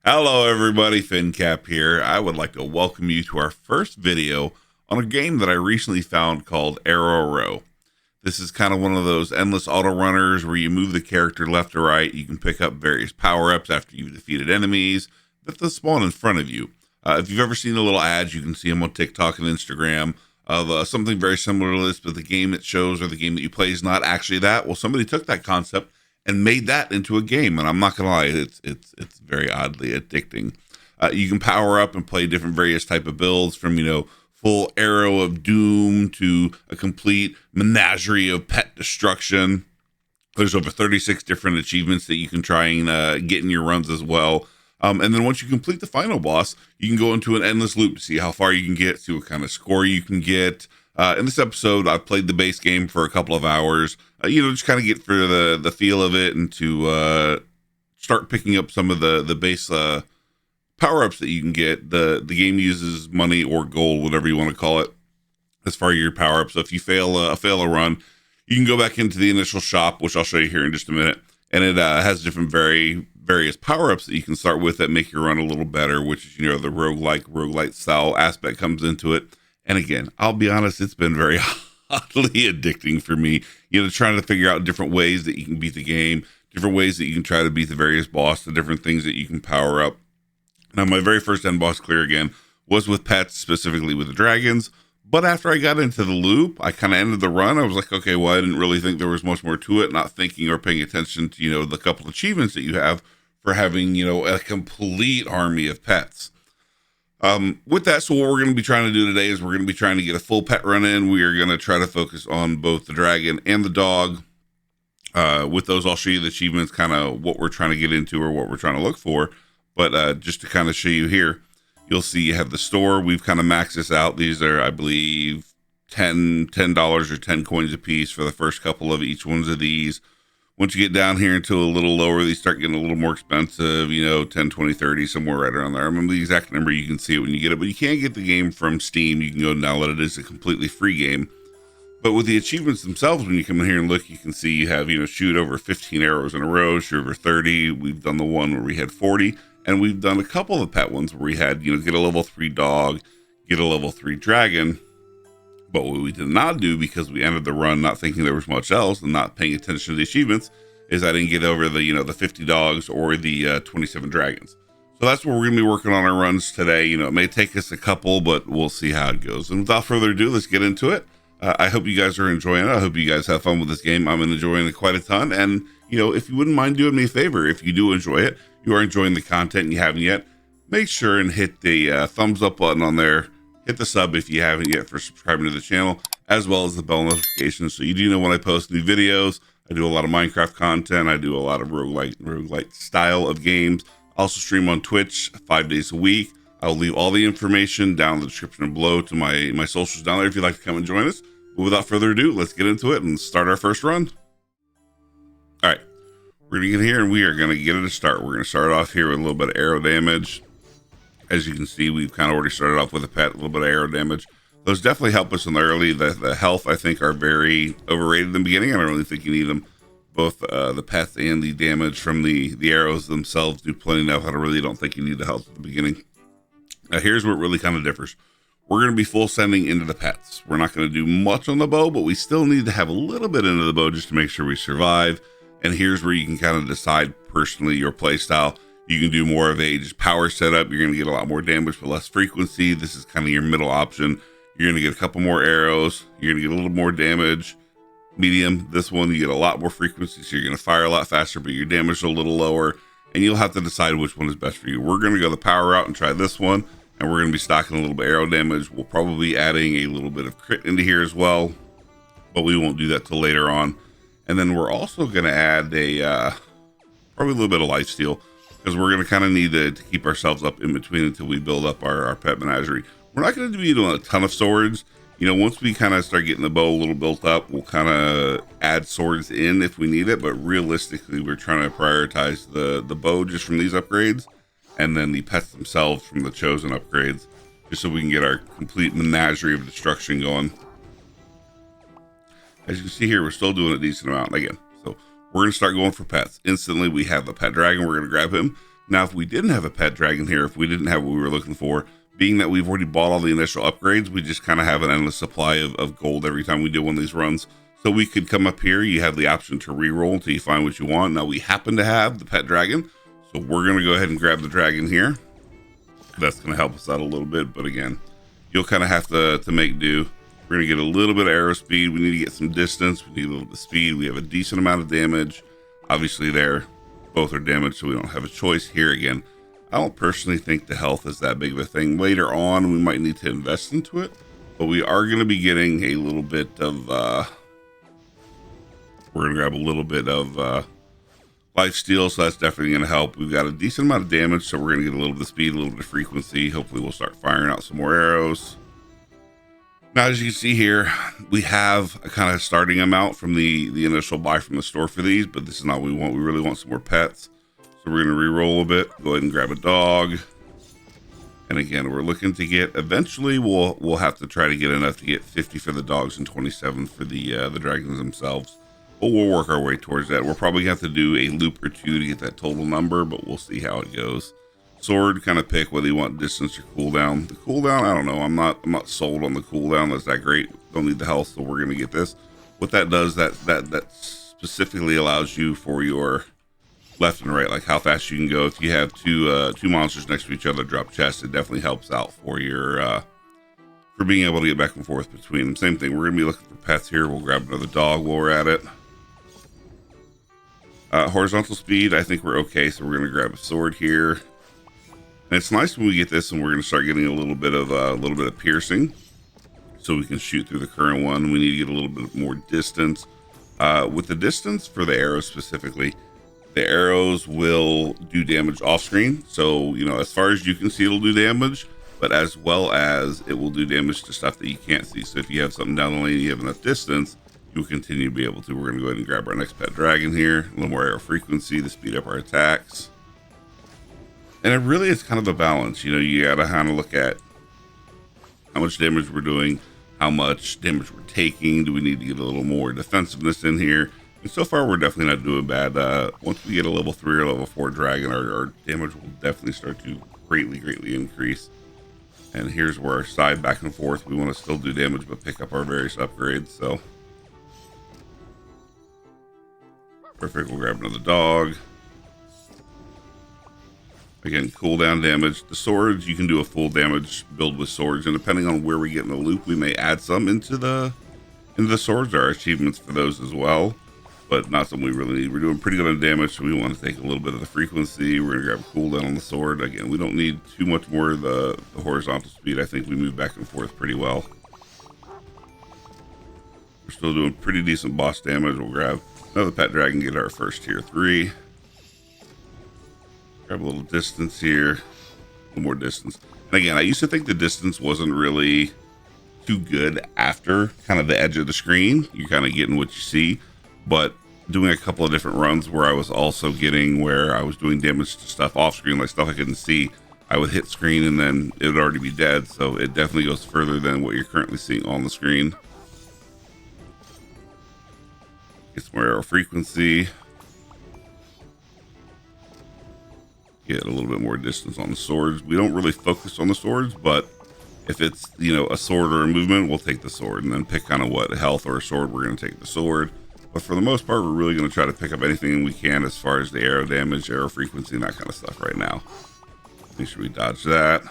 Hello everybody, FinnCapp here. I would like to welcome you to our first video on a game that I recently found called Arrow Row. This is kind of one of those endless auto runners where you move the character left or right. You can pick up various power-ups after you've defeated enemies that they'll spawn in front of you. If you've ever seen the little ads, you can see them on TikTok and Instagram of something very similar to this, but the game it shows or the game that you play is not actually that. Well, somebody took that concept and made that into a game, and I'm not gonna lie, it's very oddly addicting. You can power up and play different various type of builds, from full arrow of doom to a complete menagerie of pet destruction. There's over 36 different achievements that you can try and get in your runs as well. And then once you complete the final boss, you can go into an endless loop to see how far you can get, see what kind of score you can get. In this episode, I played the base game for a couple of hours, just kind of get for the feel of it, and to start picking up some of the base power-ups that you can get. The game uses money or gold, whatever you want to call it, as far as your power-ups. So if you fail a run, you can go back into the initial shop, which I'll show you here in just a minute, and it has different various power-ups that you can start with that make your run a little better, which is the roguelite style aspect comes into it. And again, I'll be honest, it's been very oddly addicting for me, trying to figure out different ways that you can beat the game, different ways that you can try to beat the various boss, the different things that you can power up. Now, my very first end boss clear again was with pets, specifically with the dragons. But after I got into the loop, I kind of ended the run. I was like, okay, well, I didn't really think there was much more to it, not thinking or paying attention to, the couple achievements that you have for having, a complete army of pets. With that, so what we're going to be trying to do today is we're going to be trying to get a full pet run in. We are going to try to focus on both the dragon and the dog. With those, I'll show you the achievements, kind of what we're trying to get into or what we're trying to look for. But just to kind of show you here, you'll see you have the store. We've kind of maxed this out. These are, I believe, $10 or 10 coins a piece for the first couple of each ones of these. Once you get down here into a little lower, these start getting a little more expensive, 10, 20, 30, somewhere right around there. I remember the exact number. You can see it when you get it, but you can't get the game from Steam. You can go and download it. It's a completely free game. But with the achievements themselves, when you come in here and look, you can see you have, shoot over 15 arrows in a row, shoot over 30. We've done the one where we had 40, and we've done a couple of pet ones where we had, get a level 3 dog, get a level 3 dragon. But what we did not do, because we ended the run not thinking there was much else and not paying attention to the achievements, is I didn't get over the 50 dogs or the 27 dragons. So that's where we're going to be working on our runs today. It may take us a couple, but we'll see how it goes. And without further ado, let's get into it. I hope you guys are enjoying it. I hope you guys have fun with this game. I'm enjoying it quite a ton. And, if you wouldn't mind doing me a favor, if you do enjoy it, you are enjoying the content and you haven't yet, make sure and hit the thumbs up button on there. Hit the sub if you haven't yet for subscribing to the channel, as well as the bell notifications, so you do know when I post new videos. I do a lot of Minecraft content. I do a lot of roguelite style of games. I also stream on Twitch 5 days a week. I'll leave all the information down in the description below to my socials down there if you'd like to come and join us. But without further ado, let's get into it and start our first run. All right, we're going to get here and we are going to get it a start. We're going to start off here with a little bit of arrow damage. As you can see, we've kind of already started off with a pet, a little bit of arrow damage. Those definitely help us in the early. The health, I think, are very overrated in the beginning. I don't really think you need them. Both the pets and the damage from the arrows themselves do plenty enough. I really don't think you need the health at the beginning. Now, here's where it really kind of differs. We're going to be full sending into the pets. We're not going to do much on the bow, but we still need to have a little bit into the bow just to make sure we survive. And here's where you can kind of decide personally your play style. You can do more of a just power setup. You're going to get a lot more damage but less frequency. This is kind of your middle option. You're going to get a couple more arrows. You're going to get a little more damage. Medium, this one, you get a lot more frequency, so you're going to fire a lot faster, but your damage is a little lower, and you'll have to decide which one is best for you. We're going to go the power route and try this one, and we're going to be stocking a little bit of arrow damage. We'll probably be adding a little bit of crit into here as well, but we won't do that till later on. And then we're also going to add probably a little bit of lifesteal, because we're going to kind of need to keep ourselves up in between until we build up our pet menagerie. We're not going to be doing a ton of swords. Once we kind of start getting the bow a little built up, we'll kind of add swords in if we need it. But realistically, we're trying to prioritize the bow just from these upgrades, and then the pets themselves from the chosen upgrades, just so we can get our complete menagerie of destruction going. As you can see here, we're still doing a decent amount again. So we're going to start going for pets. Instantly, we have the pet dragon. We're going to grab him. Now, if we didn't have a pet dragon here, if we didn't have what we were looking for, being that we've already bought all the initial upgrades, we just kind of have an endless supply of gold every time we do one of these runs. So we could come up here. You have the option to re-roll until you find what you want. Now, we happen to have the pet dragon, so we're going to go ahead and grab the dragon here. That's going to help us out a little bit, but again, you'll kind of have to make do. We're going to get a little bit of arrow speed. We need to get some distance. We need a little bit of speed. We have a decent amount of damage. Obviously, there, both are damaged, so we don't have a choice here again. I don't personally think the health is that big of a thing. Later on, we might need to invest into it, but we are going to be getting a little bit of, we're going to grab a little bit of life steal, so that's definitely going to help. We've got a decent amount of damage, so we're going to get a little bit of speed, a little bit of frequency. Hopefully, we'll start firing out some more arrows. Now, as you can see here, we have a kind of starting amount from the initial buy from the store for these, but this is not what we want. We really want some more pets. So we're going to re-roll a bit, go ahead and grab a dog. And again, we're looking to get, eventually we'll have to try to get enough to get 50 for the dogs and 27 for the dragons themselves. But we'll work our way towards that. We'll probably have to do a loop or two to get that total number, but we'll see how it goes. Sword, kind of pick whether you want distance or cooldown. The cooldown, I don't know. I'm not sold on the cooldown. That's that great. Don't need the health, so we're gonna get this. What that does, that specifically allows you for your left and right, like how fast you can go. If you have two monsters next to each other drop chests, it definitely helps out for your for being able to get back and forth between them. Same thing. We're gonna be looking for pets here. We'll grab another dog while we're at it. Horizontal speed, I think we're okay, so we're gonna grab a sword here. And it's nice when we get this and we're going to start getting a little bit of piercing, so we can shoot through the current one. We need to get a little bit more distance. With the distance for the arrows specifically, the arrows will do damage off screen. So, you know, as far as you can see, it'll do damage, but as well as it will do damage to stuff that you can't see. So if you have something down the lane, you have enough distance, you'll continue to be able to. We're going to go ahead and grab our next pet dragon here. A little more arrow frequency to speed up our attacks. And it really is kind of a balance. You know, you got to kind of look at how much damage we're doing, how much damage we're taking. Do we need to get a little more defensiveness in here? And so far, we're definitely not doing bad. Once we get a level 3 or level 4 dragon, our damage will definitely start to greatly increase. And here's where our side back and forth, we want to still do damage, but pick up our various upgrades. So perfect. We'll grab another dog. Again, cooldown damage. The swords, you can do a full damage build with swords, and depending on where we get in the loop, we may add some into the swords. There are achievements for those as well, but not something we really need. We're doing pretty good on damage, so we want to take a little bit of the frequency. We're gonna grab a cooldown on the sword. Again, we don't need too much more of the horizontal speed. I think we move back and forth pretty well. We're still doing pretty decent boss damage. We'll grab another pet dragon, get our first tier 3. Grab a little distance here, a little more distance. And again, I used to think the distance wasn't really too good after kind of the edge of the screen. You're kind of getting what you see, but doing a couple of different runs where I was also getting where I was doing damage to stuff off screen, like stuff I couldn't see, I would hit screen and then it would already be dead. So it definitely goes further than what you're currently seeing on the screen. Get some more arrow frequency. Get a little bit more distance on the swords. We don't really focus on the swords, but if it's, you know, a sword or a movement, we'll take the sword and then pick kind of what health or a sword. We're going to take the sword, but for the most part, we're really going to try to pick up anything we can as far as the arrow damage, arrow frequency, and that kind of stuff right now. Make sure we dodge that.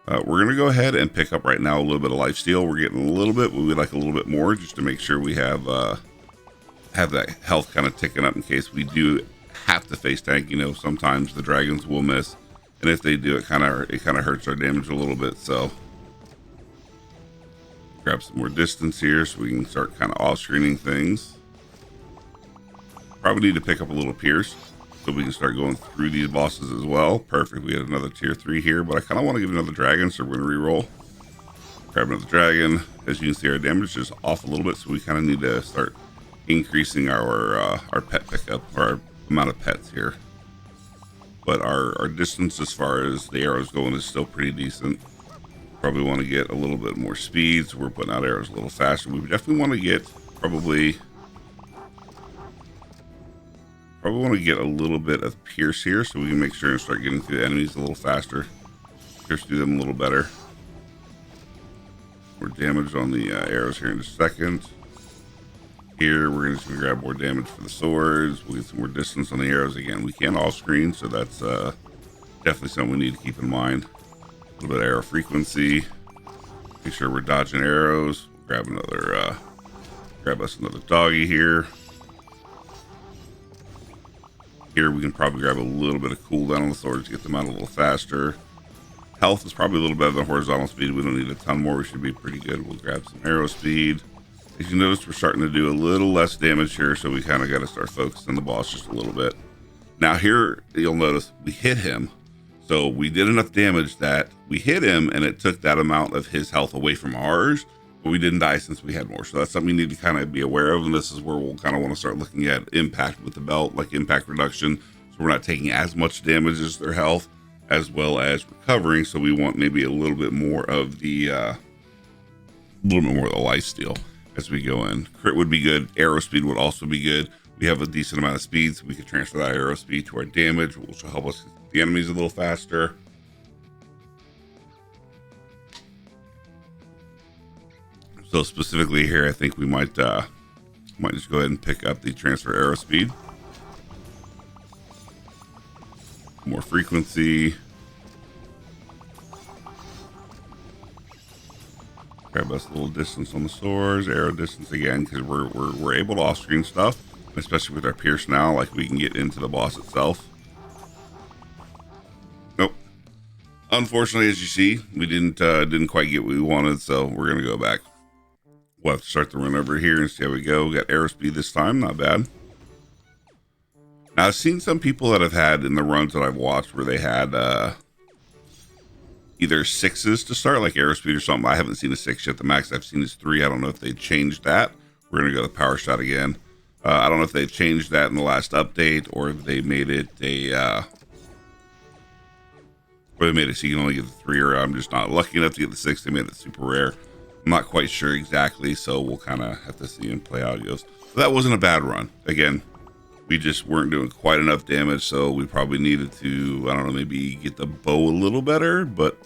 We're going to go ahead and pick up right now a little bit of life steal. We're getting a little bit, but we'd like a little bit more just to make sure we have that health kind of ticking up in case we do have to face tank. You know, sometimes the dragons will miss, and if they do, it kind of hurts our damage a little bit. So grab some more distance here so we can start kind of off-screening things. Probably need to pick up a little pierce so we can start going through these bosses as well. Perfect. We had another tier 3 here, but I kind of want to get another dragon, so we're going to re-roll. Grab another dragon. As you can see, our damage is off a little bit, so we kind of need to start increasing our pet pickup, or our amount of pets here. But our distance as far as the arrows going is still pretty decent. Probably want to get a little bit more speed, so we're putting out arrows a little faster. We definitely want to get probably Probably want to get a little bit of pierce here so we can make sure and start getting through the enemies a little faster. Pierce through them a little better. More damage on the arrows here in just a second. Here, we're just going to grab more damage for the swords. We'll get some more distance on the arrows. Again, we can off screen, so that's definitely something we need to keep in mind. A little bit of arrow frequency. Make sure we're dodging arrows. Grab another, grab us another doggy here. Here, we can probably grab a little bit of cooldown on the swords to get them out a little faster. Health is probably a little better than horizontal speed. We don't need a ton more. We should be pretty good. We'll grab some arrow speed. As you notice, we're starting to do a little less damage here, so we kind of got to start focusing the boss just a little bit. Now here, you'll notice we hit him. So we did enough damage that we hit him, and it took that amount of his health away from ours, but we didn't die since we had more. So that's something you need to kind of be aware of, and this is where we'll kind of want to start looking at impact with the belt, like impact reduction, so we're not taking as much damage as their health, as well as recovering. So we want maybe a little bit more of the life steal as we go in. Crit would be good. Arrow speed would also be good. We have a decent amount of speed, so we can transfer that arrow speed to our damage, which will help us hit the enemies a little faster. So specifically here, I think we might just go ahead and pick up the transfer arrow speed. More frequency. Grab us a little distance on the swords, arrow distance again, because we're able to off-screen stuff, especially with our pierce now. Like, we can get into the boss itself. Nope. Unfortunately, as you see, we didn't quite get what we wanted, so we're gonna go back. We'll have to start the run over here and see how we go. We got arrow speed this time, not bad. Now, I've seen some people that have had in the runs that I've watched where they had either 6s to start, like arrow speed or something. I haven't seen a 6 yet. The max I've seen is 3. I don't know if they changed that. We're going to go to power shot again. I don't know if they've changed that in the last update, or if they made it so you can only get the 3, or I'm just not lucky enough to get the 6. They made it super rare. I'm not quite sure exactly, so we'll kind of have to see and play how it goes. But that wasn't a bad run. Again, we just weren't doing quite enough damage, so we probably needed to, I don't know, maybe get the bow a little better, but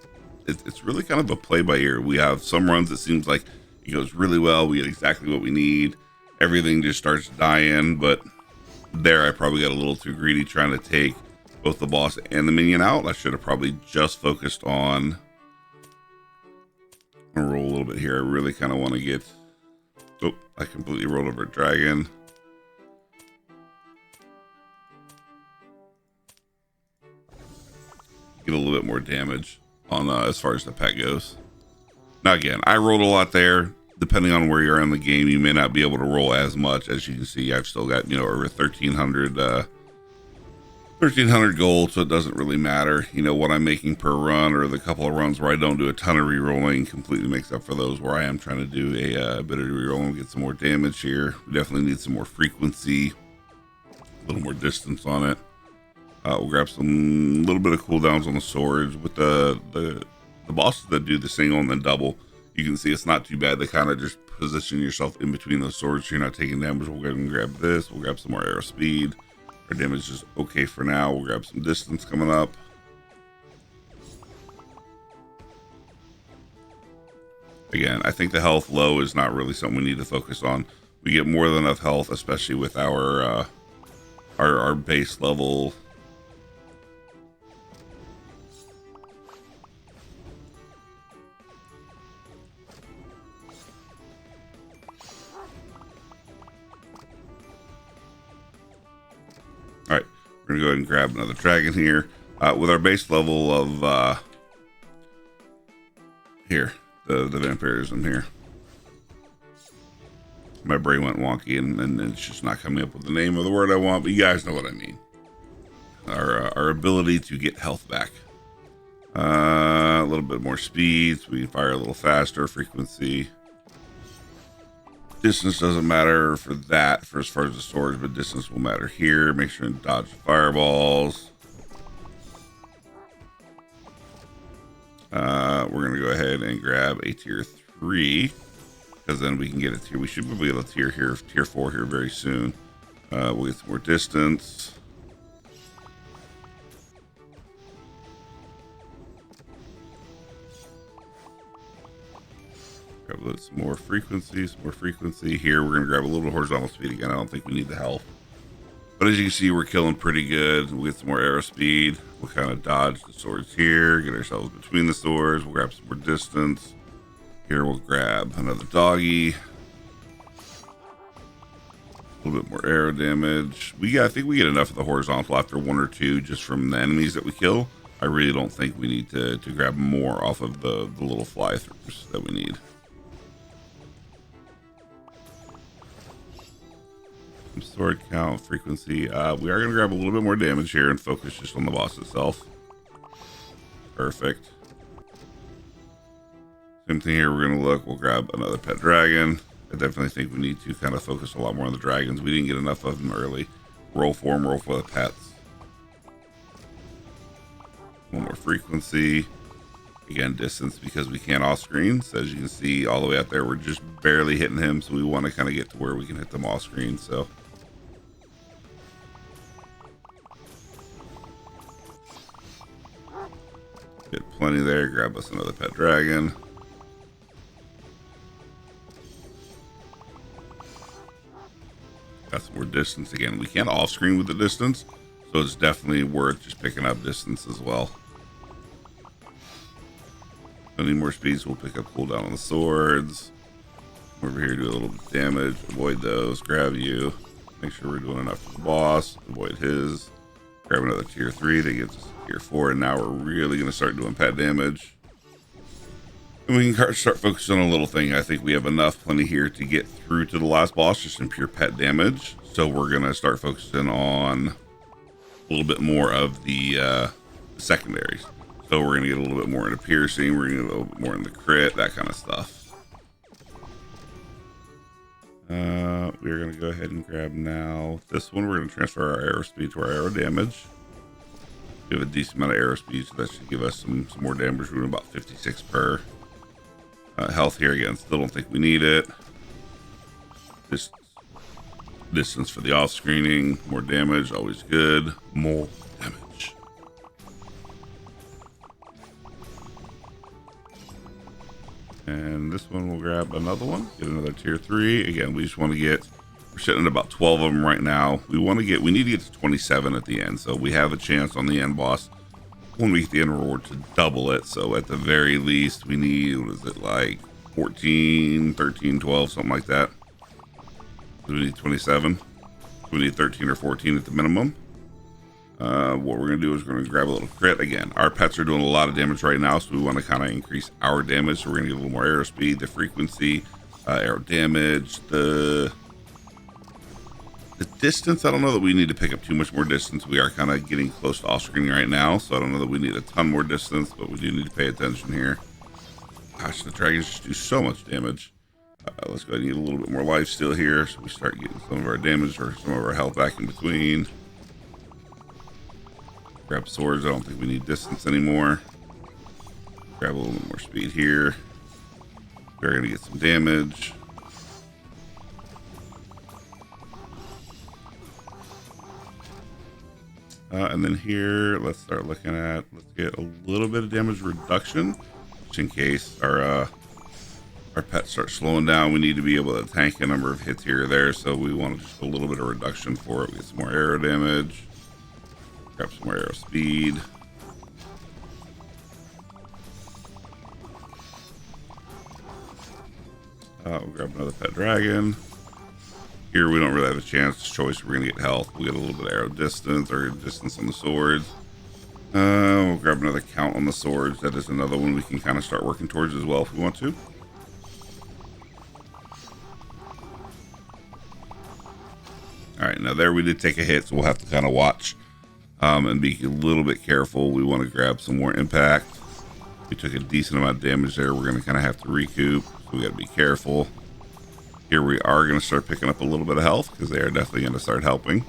it's really kind of a play by ear. We have some runs that seems like it goes really well. We get exactly what we need. Everything just starts dying, but there I probably got a little too greedy trying to take both the boss and the minion out. I should have probably just focused on, I'm gonna roll a little bit here. I really kind of want to get, oh, I completely rolled over a dragon. Get a little bit more damage on as far as the pet goes. Now again, I rolled a lot there. Depending on where you're in the game, you may not be able to roll as much. As you can see, I've still got, over 1300 gold, so it doesn't really matter. What I'm making per run, or the couple of runs where I don't do a ton of re-rolling, completely makes up for those where I am trying to do a bit of re-rolling, get some more damage here. We definitely need some more frequency, a little more distance on it. We'll grab some little bit of cooldowns on the swords with the bosses that do the single and then double. You can see it's not too bad. They kind of just position yourself in between those swords so you're not taking damage. We'll go ahead and grab this. We'll grab some more arrow speed. Our damage is okay for now. We'll grab some distance coming up. Again, I think the health low is not really something we need to focus on. We get more than enough health, especially with our base level. All right, we're gonna go ahead and grab another dragon here with our base level of here, the vampirism here. My brain went wonky and it's just not coming up with the name of the word I want, but you guys know what I mean. Our ability to get health back, a little bit more speed, so we can fire a little faster. Frequency. Distance doesn't matter for that, for as far as the swords, but distance will matter here. Make sure and dodge the fireballs. We're going to go ahead and grab a tier 3, because then we can get a tier. We should be able to tier 4 here very soon. We'll get some more distance. Grab some more frequency, Here, we're going to grab a little horizontal speed again. I don't think we need the health. But as you can see, we're killing pretty good. We'll get some more arrow speed. We'll kind of dodge the swords here, get ourselves between the swords. We'll grab some more distance. Here, we'll grab another doggy. A little bit more arrow damage. I think we get enough of the horizontal after 1 or 2 just from the enemies that we kill. I really don't think we need to grab more off of the little fly-throughs that we need. Some sword count, frequency. We are going to grab a little bit more damage here and focus just on the boss itself. Perfect. Same thing here. We're going to look. We'll grab another pet dragon. I definitely think we need to kind of focus a lot more on the dragons. We didn't get enough of them early. Roll for them, roll for the pets. One more frequency. Again, distance because we can't off screen. So as you can see all the way out there, we're just barely hitting him. So we want to kind of get to where we can hit them off screen. So get plenty there. Grab us another pet dragon. Got some more distance. Again, we can't off screen with the distance, so it's definitely worth just picking up distance as well. Don't need more speed, so we'll pick up cooldown on the swords. Over here, do a little bit of damage, avoid those, grab you, make sure we're doing enough for the boss, avoid his, grab another tier 3 that gets us to tier 4, and now we're really going to start doing pet damage. And we can start focusing on a little thing. I think we have plenty here to get through to the last boss just in pure pet damage. So we're going to start focusing on a little bit more of the secondaries. So we're going to get a little bit more into piercing. We're going to get a little bit more into crit, that kind of stuff. We're going to go ahead and grab now this one. We're going to transfer our arrow speed to our arrow damage. We have a decent amount of arrow speed, so that should give us some more damage. We're doing about 56 per. Health here again, still don't think we need it. This distance for the off screening, more damage, always good. More damage. And this one we'll grab another one, get another tier 3. Again, we just want to get, we're sitting at about 12 of them right now. We need to get to 27 at the end, so we have a chance on the end boss when we get the end reward to double it. So at the very least we need, what is it, like 14, 13, 12, something like that. So we need 27. We need 13 or 14 at the minimum. What we're going to do is we're going to grab a little crit. Again, our pets are doing a lot of damage right now, so we want to kind of increase our damage. So we're going to get a little more arrow speed, the frequency, arrow damage, the distance. I don't know that we need to pick up too much more distance. We are kind of getting close to off screen right now, so I don't know that we need a ton more distance, but we do need to pay attention here. Gosh, the dragons just do so much damage. Let's go ahead and get a little bit more life steal here, so we start getting some of our damage or some of our health back in between. Grab swords. I don't think we need distance anymore. Grab a little bit more speed here. We're going to get some damage. And then here, let's start looking at, let's get a little bit of damage reduction, just in case our pets start slowing down. We need to be able to tank a number of hits here or there, so we want just a little bit of reduction for it. We get some more arrow damage, grab some more arrow speed. We'll grab another pet dragon. Here we don't really have a choice. We're gonna get health. We get a little bit of arrow distance or distance on the swords. We'll grab another count on the swords. That is another one we can kind of start working towards as well if we want to. All right, now there we did take a hit, so we'll have to kind of watch and be a little bit careful. We want to grab some more impact. We took a decent amount of damage there. We're gonna kind of have to recoup, so we got to be careful. Here we are going to start picking up a little bit of health because they are definitely going to start helping.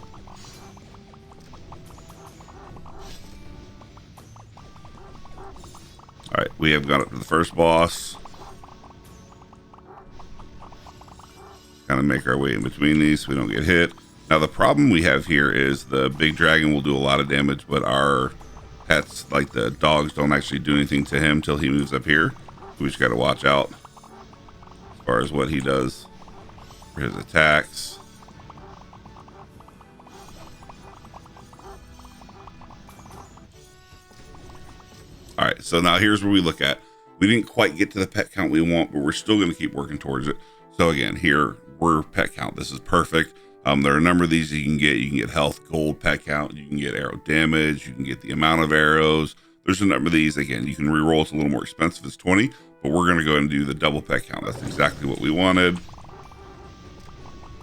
All right, we have got up to the first boss. Kind of make our way in between these so we don't get hit. Now the problem we have here is the big dragon will do a lot of damage, but our pets, like the dogs, don't actually do anything to him till he moves up here. We just got to watch out as far as what he does for his attacks. All right, so now here's where we look at. We didn't quite get to the pet count we want, but we're still going to keep working towards it. So again, here we're pet count. This is perfect. There are a number of these you can get. You can get health, gold, pet count. You can get arrow damage. You can get the amount of arrows. There's a number of these. Again, you can re-roll. It's a little more expensive. It's 20, but we're going to go ahead and do the double pet count. That's exactly what we wanted.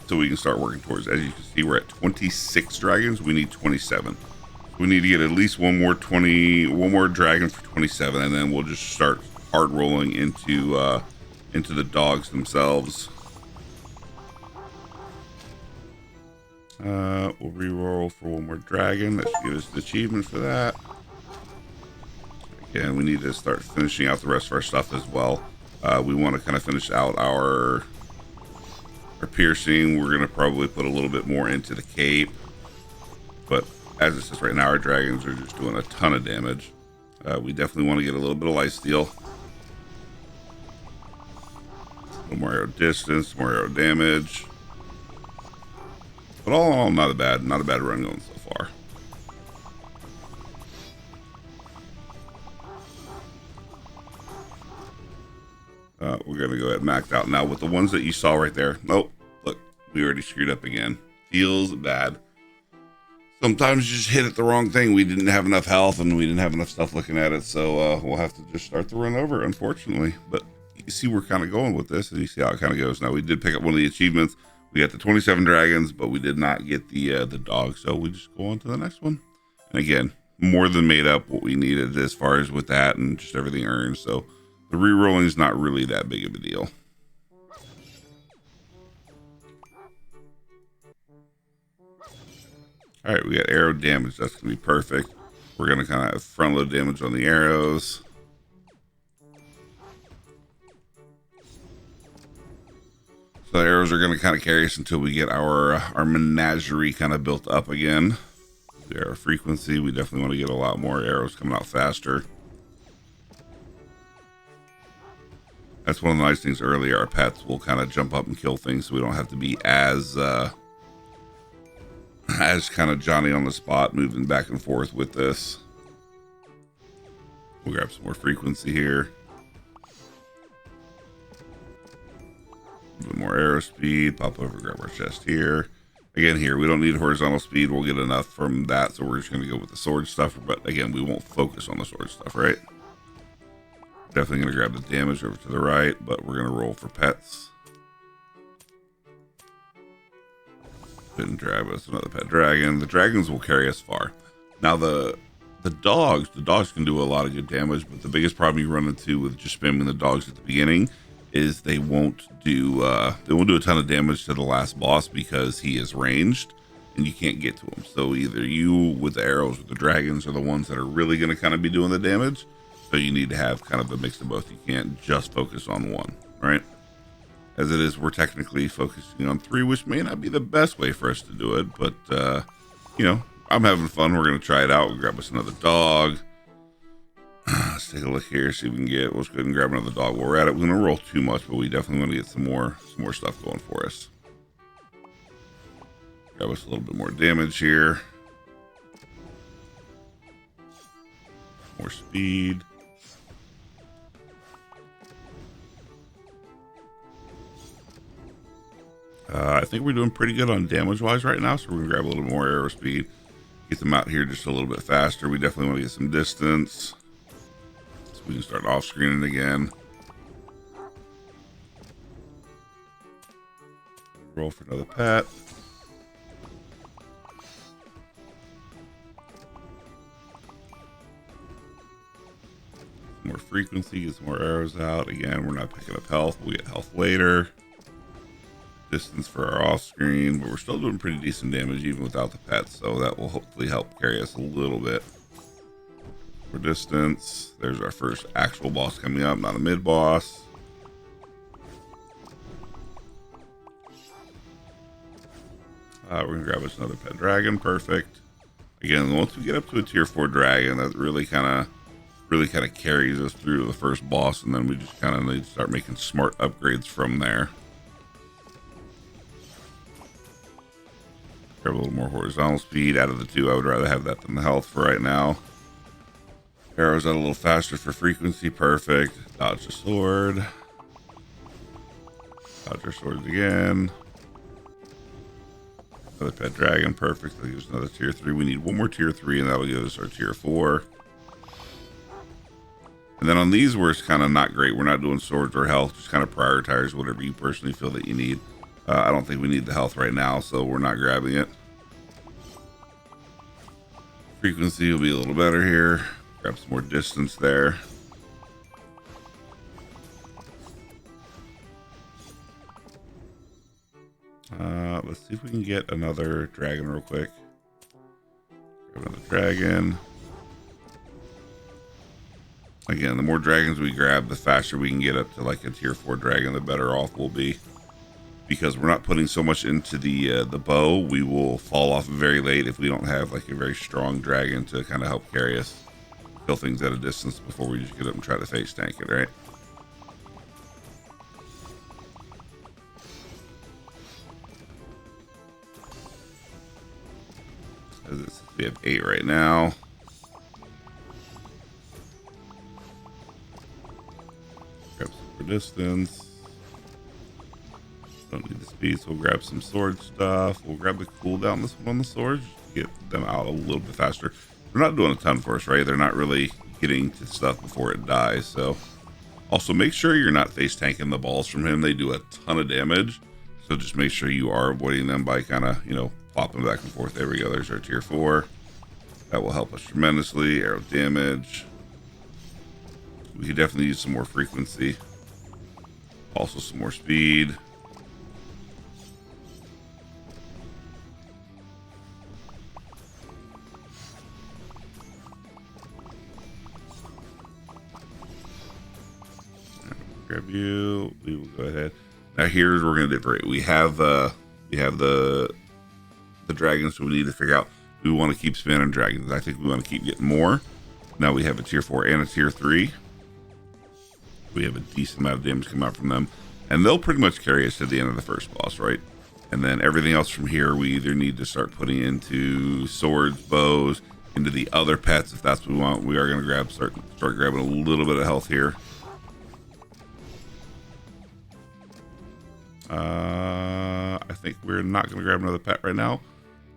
So we can start working towards it. As you can see, we're at 26 dragons. We need 27. We need to get at least one more dragon for 27, and then we'll just start hard rolling into the dogs themselves. We'll re-roll for one more dragon. That should give us the achievement for that. Again, we need to start finishing out the rest of our stuff as well. We want to kind of finish out our piercing. We're going to probably put a little bit more into the cape, but as it says right now, our dragons are just doing a ton of damage. We definitely want to get a little bit of lifesteal. A little more arrow distance, more arrow damage. But all in all, not a bad run going so far. We're going to go ahead and max out. Now, with the ones that you saw right there, nope, look, we already screwed up again. Feels bad. Sometimes you just hit it the wrong thing. We didn't have enough health and we didn't have enough stuff looking at it. So we'll have to just start the run over, unfortunately. But you see we're kind of going with this, and you see how it kind of goes. Now, we did pick up one of the achievements. We got the 27 dragons, but we did not get the dog. So we just go on to the next one. And again, more than made up what we needed as far as with that and just everything earned. So the re-rolling is not really that big of a deal. All right, we got arrow damage. That's going to be perfect. We're going to kind of have front load damage on the arrows. So the arrows are going to kind of carry us until we get our menagerie kind of built up again. The arrow frequency, we definitely want to get a lot more arrows coming out faster. That's one of the nice things earlier. Our pets will kind of jump up and kill things, so we don't have to be as kind of Johnny on the spot moving back and forth with this. We'll grab some more frequency here. A bit more arrow speed. Pop over, grab our chest here. Again, here, we don't need horizontal speed. We'll get enough from that, so we're just going to go with the sword stuff. But again, we won't focus on the sword stuff, right? Definitely going to grab the damage over to the right, but we're going to roll for pets. Didn't grab us another pet dragon. The dragons will carry us far. Now the dogs can do a lot of good damage, but the biggest problem you run into with just spamming the dogs at the beginning is they won't do a ton of damage to the last boss because he is ranged and you can't get to him. So either you with the arrows or the dragons are the ones that are really going to kind of be doing the damage. So you need to have kind of a mix of both. You can't just focus on one, right? As it is, we're technically focusing on 3, which may not be the best way for us to do it, but you know, I'm having fun. We're going to try it out. We'll grab us another dog. Let's take a look here, see if we can get, let's go ahead and grab another dog while we're at it. We're going to roll too much, but we definitely want to get some more stuff going for us. Grab us a little bit more damage here. More speed. I think we're doing pretty good on damage-wise right now, so we're going to grab a little more arrow speed. Get them out here just a little bit faster. We definitely want to get some distance. So we can start off-screening again. Roll for another pet. More frequency, get some more arrows out. Again, we're not picking up health. We'll get health later. Distance for our off screen, but we're still doing pretty decent damage even without the pets, so that will hopefully help carry us a little bit. For distance, there's our first actual boss coming up, not a mid boss. We're gonna grab us another pet dragon. Perfect. Again, once we get up to a tier 4 dragon, that really kind of carries us through to the first boss, and then we just kind of need to start making smart upgrades from there. Grab a little more horizontal speed. Out of the two, I would rather have that than the health for right now. Arrows out a little faster for frequency. Perfect. Dodge the sword. Dodge our swords again. Another pet dragon. Perfect. That gives us another tier 3. We need one more tier 3, and that'll give us our tier 4. And then on these, where it's kind of not great, we're not doing swords or health. Just kind of prioritize whatever you personally feel that you need. I don't think we need the health right now, so we're not grabbing it. Frequency will be a little better here. Grab some more distance there. Let's see if we can get another dragon real quick. Grab another dragon. Again, the more dragons we grab, the faster we can get up to like a tier 4 dragon, the better off we'll be. Because we're not putting so much into the bow, we will fall off very late if we don't have like a very strong dragon to kind of help carry us. Kill things at a distance before we just get up and try to face tank it, right? We have 8 right now. Grab some for distance. Don't need the speed, so we'll grab some sword stuff. We'll grab the cooldown this one on the swords to get them out a little bit faster. They're not doing a ton for us, right? They're not really getting to stuff before it dies. So also make sure you're not face tanking the balls from him. They do a ton of damage. So just make sure you are avoiding them by kind of, you know, popping back and forth. There we go. There's our tier 4. That will help us tremendously. Arrow damage. We could definitely use some more frequency. Also some more speed. Grab you. We will go ahead. Now here's where we're gonna differ. We have the dragons, so we need to figure out we want to keep spinning dragons. I think we want to keep getting more. Now we have a tier 4 and a tier 3. We have a decent amount of damage come out from them, and they'll pretty much carry us to the end of the first boss, right? And then everything else from here, we either need to start putting into swords, bows, into the other pets if that's what we want. We are going to start grabbing a little bit of health here. I think we're not going to grab another pet right now.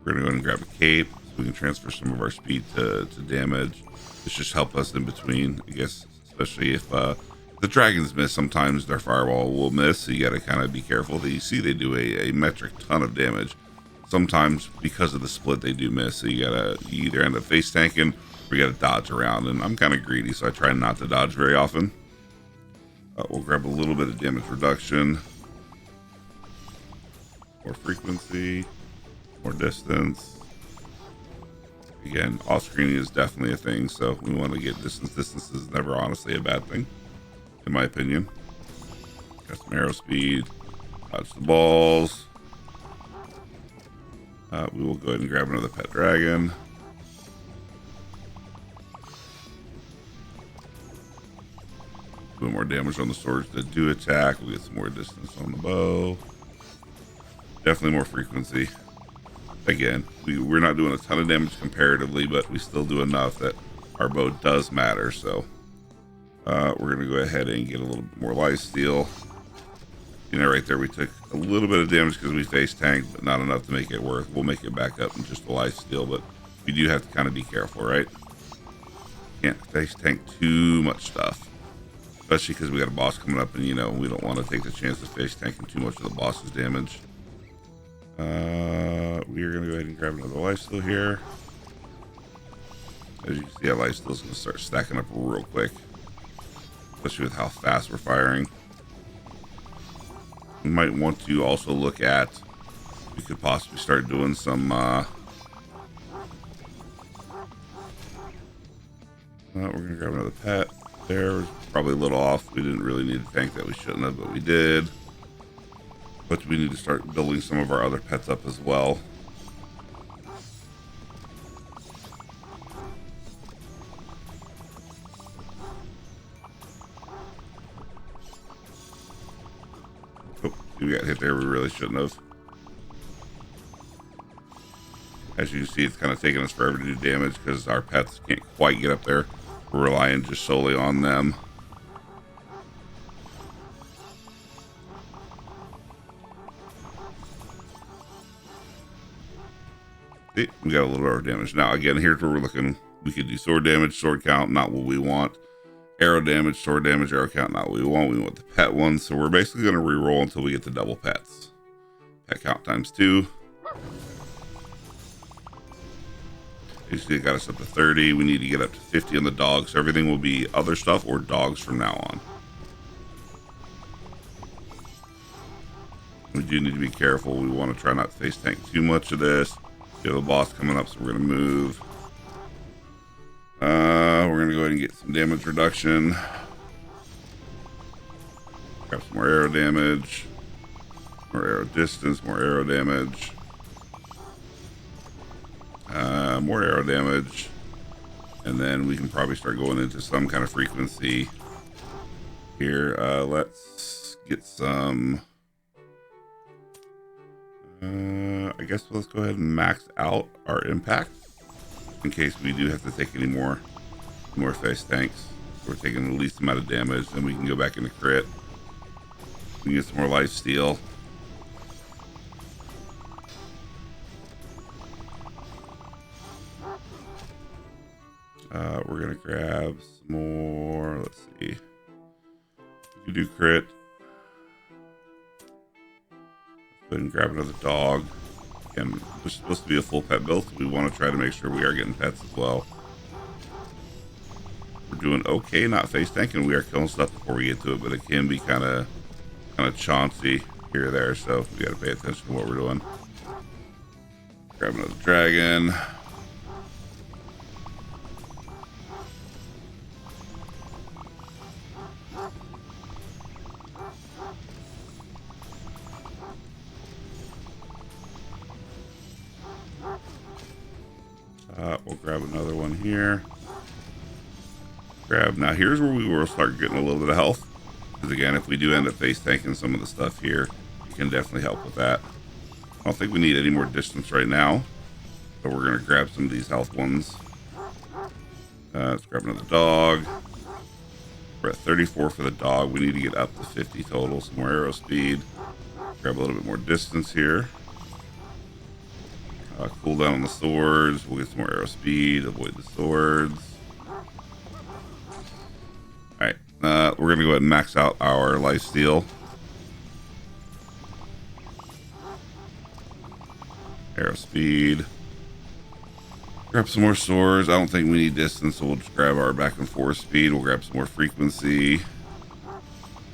We're going to go ahead and grab a cape so we can transfer some of our speed to damage. This just help us in between, I guess, especially if the dragons miss. Sometimes their fireball will miss, so you got to kind of be careful. That you see they do a metric ton of damage. Sometimes because of the split they do miss, so you either end up face tanking or you got to dodge around, and I'm kind of greedy, so I try not to dodge very often. We'll grab a little bit of damage reduction. More frequency, more distance. Again, off-screening is definitely a thing, so we want to get distance. Distance is never honestly a bad thing, in my opinion. Got some arrow speed, dodge the balls. We will go ahead and grab another pet dragon. A little more damage on the swords that do attack. We'll get some more distance on the bow. Definitely more frequency. Again, we're not doing a ton of damage comparatively, but we still do enough that our bow does matter. So we're going to go ahead and get a little bit more lifesteal. You know, right there we took a little bit of damage because we face tanked, but not enough to make it worth. We'll make it back up in just the lifesteal, but we do have to kind of be careful, right? Can't face tank too much stuff, especially because we got a boss coming up, and you know we don't want to take the chance of face tanking too much of the boss's damage. We are going to go ahead and grab another lifesteal here. As you can see, that lifesteal is going to start stacking up real quick, especially with how fast we're firing. We might want to also look at, we could possibly start doing some we're going to grab another pet. There was probably a little off. We didn't really need to tank that. We shouldn't have, but we did. But we need to start building some of our other pets up as well. We got hit there. We really shouldn't have. As you can see, it's kind of taking us forever to do damage because our pets can't quite get up there. We're relying just solely on them. See, we got a little bit of damage. Now, again, here's where we're looking. We could do sword damage, sword count, not what we want. Arrow damage, sword damage, arrow count, not what we want. We want the pet one. So we're basically going to re-roll until we get the double pets. Pet count times 2. You see, it got us up to 30. We need to get up to 50 on the dogs. So everything will be other stuff or dogs from now on. We do need to be careful. We want to try not to face tank too much of this. We have a boss coming up, so we're going to move. We're going to go ahead and get some damage reduction. Grab some more arrow damage. More arrow distance, more arrow damage. More arrow damage, and then we can probably start going into some kind of frequency here. Let's get some I guess let's go ahead and max out our impact in case we do have to take any more face tanks. We're taking the least amount of damage, then we can go back into crit. We can get some more life steal. We're gonna grab some more. Let's see. We can do crit. Let's go ahead and grab another dog. And we're supposed to be a full pet build, so we want to try to make sure we are getting pets as well. We're doing okay, not face tanking. We are killing stuff before we get to it, but it can be kind of chauncey here or there, so we got to pay attention to what we're doing. Grab another dragon. We'll grab another one here. Now here's where we will start getting a little bit of health, because again, if we do end up face tanking some of the stuff here, it can definitely help with that. I don't think we need any more distance right now, so we're going to grab some of these health ones. Let's grab another dog. We're at 34 for the dog. We need to get up to 50 total. Some more arrow speed. Grab a little bit more distance here. Cool down on the swords. We'll get some more arrow speed. Avoid the swords. Alright. We're going to go ahead and max out our life steal. Arrow speed. Grab some more swords. I don't think we need distance, so we'll just grab our back and forth speed. We'll grab some more frequency.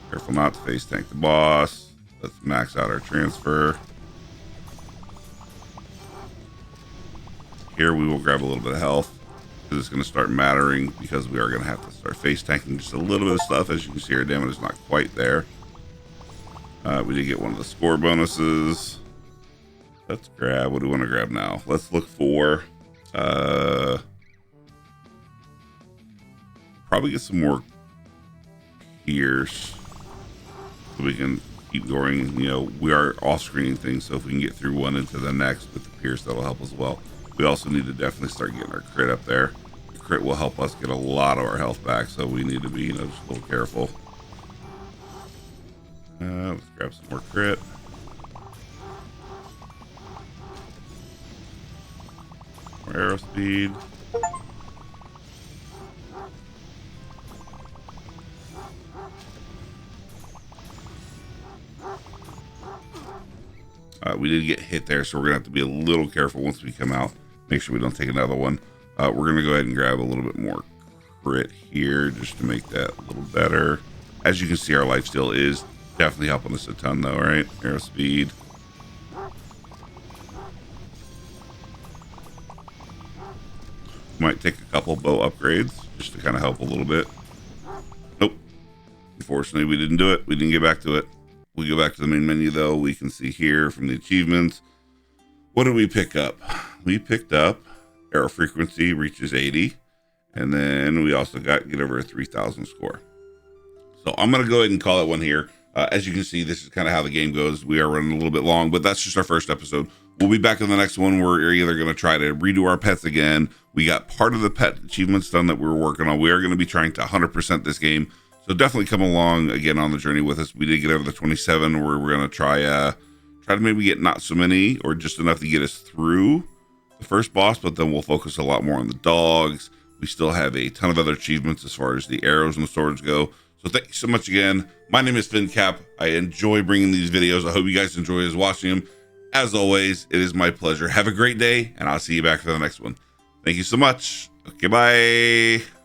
Careful not to face tank the boss. Let's max out our transfer. Here we will grab a little bit of health, because it's going to start mattering, because we are going to have to start face tanking just a little bit of stuff. As you can see, our damage is not quite there. We did get one of the score bonuses. Let's grab, what do we want to grab now? Let's look for probably get some more Pierce, so we can keep going. You know, we are off screening things, so if we can get through one into the next with the Pierce, that'll help as well. We also need to definitely start getting our crit up there. The crit will help us get a lot of our health back, so we need to be, just a little careful. Let's grab some more crit. More arrow speed. We did get hit there, so we're gonna have to be a little careful once we come out. Make sure we don't take another one. We're gonna go ahead and grab a little bit more crit here just to make that a little better. As you can see, our life steal is definitely helping us a ton though, right? Arrow speed. Might take a couple bow upgrades just to kind of help a little bit. Nope. Unfortunately, we didn't do it. We didn't get back to it. We go back to the main menu though. We can see here from the achievements. What did we pick up? We picked up arrow frequency reaches 80. And then we also got get over a 3,000 score. So I'm going to go ahead and call it one here. As you can see, this is kind of how the game goes. We are running a little bit long, but that's just our first episode. We'll be back in the next one. We're either going to try to redo our pets again. We got part of the pet achievements done that we were working on. We are going to be trying to 100% this game. So definitely come along again on the journey with us. We did get over the 27 where we're going to try to maybe get not so many or just enough to get us through the first boss, but then we'll focus a lot more on the dogs. We still have a ton of other achievements as far as the arrows and the swords go. So thank you so much again. My name is FinnCapp. I enjoy bringing these videos. I hope you guys enjoy us watching them. As always, it is my pleasure. Have a great day, and I'll see you back for the next one. Thank you so much. Okay, bye.